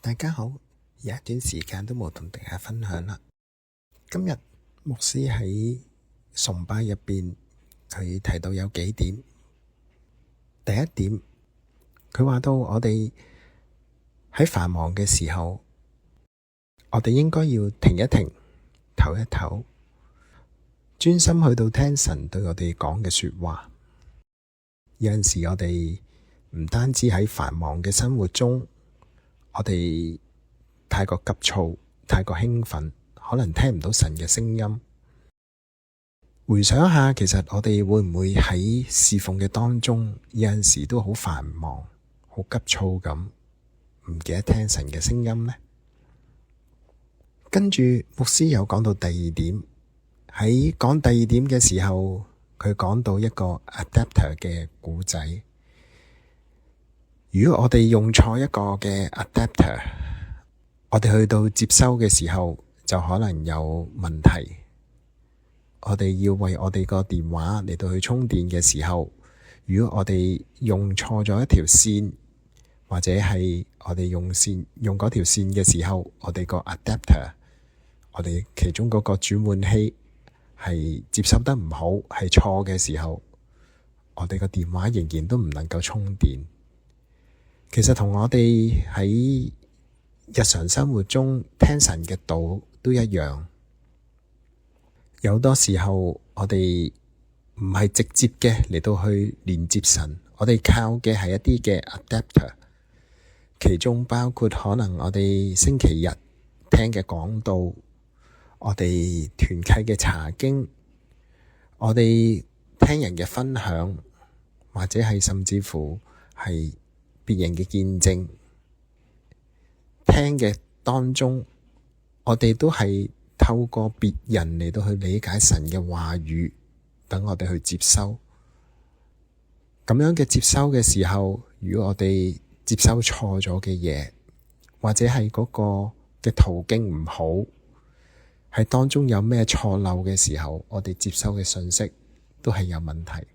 大家好，有一段時間都冇同大家分享啦。今日牧師喺崇拜入邊，佢提到有幾點。第一點，佢話到我哋喺繁忙嘅時候，我哋應該要停一停，唞一唞，專心去到聽神對我哋講嘅說話。有陣時我哋唔單止喺繁忙嘅生活中，我哋太過急躁，太過興奮，可能聽唔到神嘅聲音。回想下，其實我哋會唔會喺侍奉嘅當中，有陣時都好繁忙，好急躁咁，唔記得聽神嘅聲音呢？跟住牧師又講到第二點，喺講第二點嘅時候，佢講到一個 adapter 嘅故仔。如果我哋用錯一個嘅 adapter， 我哋去到接收嘅時候就可能有問題。我哋要為我哋個電話嚟到去充電嘅時候，如果我哋用錯咗一條線，或者係我哋用嗰條線嘅時候，我哋個 adapter， 我哋其中嗰個轉換器係接收得唔好，係錯嘅時候，我哋個電話仍然都唔能夠充電。其實同我哋喺日常生活中聽神嘅道都一樣，有好多時候我哋唔係直接嘅嚟到去連接神，我哋靠嘅係一啲嘅 adapter， 其中包括可能我哋星期日聽嘅講道，我哋團契嘅查經，我哋聽人嘅分享，或者係甚至乎係別人嘅見證，聽嘅當中，我哋都係透過別人嚟到去理解神嘅話語，等我哋去接收。咁樣嘅接收嘅時候，如果我哋接收錯咗嘅嘢，或者係嗰個嘅途徑唔好，喺當中有咩錯漏嘅時候，我哋接收嘅信息都係有問題。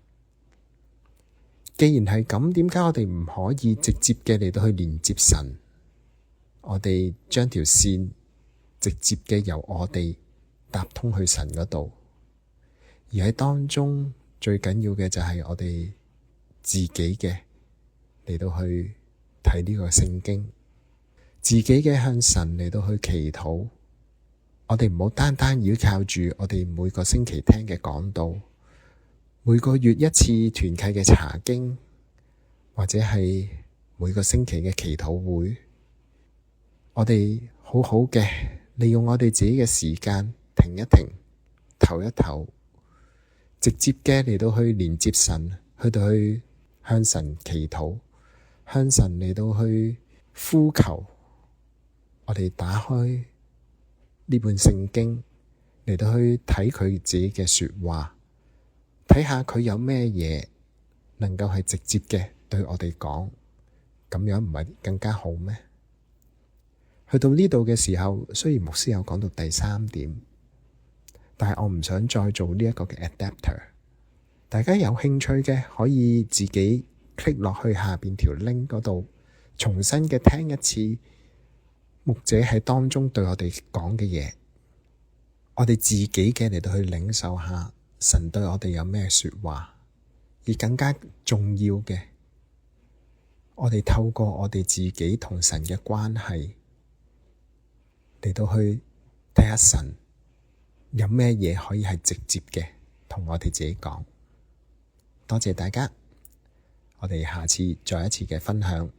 既然係咁，點解我哋唔可以直接嘅嚟到去連接神？我哋將條線直接嘅由我哋搭通去神嗰度，而喺當中最緊要嘅就係我哋自己嘅嚟到去睇呢個聖經，自己嘅向神嚟到去祈禱。我哋唔好單單依靠住我哋每個星期聽嘅講道，每個月一次團契嘅查經，或者係每個星期嘅祈禱會，我哋好好嘅利用我哋自己嘅時間，停一停，唞一唞，直接嘅嚟到去連接神，去到去向神祈禱，向神嚟到去呼求。我哋打開呢本聖經嚟到去睇佢自己嘅說話，睇下佢有咩嘢能夠係直接嘅對我哋講，咁樣唔係更加好咩？去到呢度嘅時候，雖然牧師有講到第三點，但係我唔想再做呢一個嘅 adapter。大家有興趣嘅可以自己 click 落去下邊條 link 嗰度，重新嘅聽一次牧者喺當中對我哋講嘅嘢，我哋自己嘅嚟到去領受下神對我哋有咩說話。而更加重要嘅，我哋透過我哋自己同神嘅關係嚟到去睇下神有咩嘢可以係直接嘅同我哋自己講。多謝大家，我哋下次再一次嘅分享。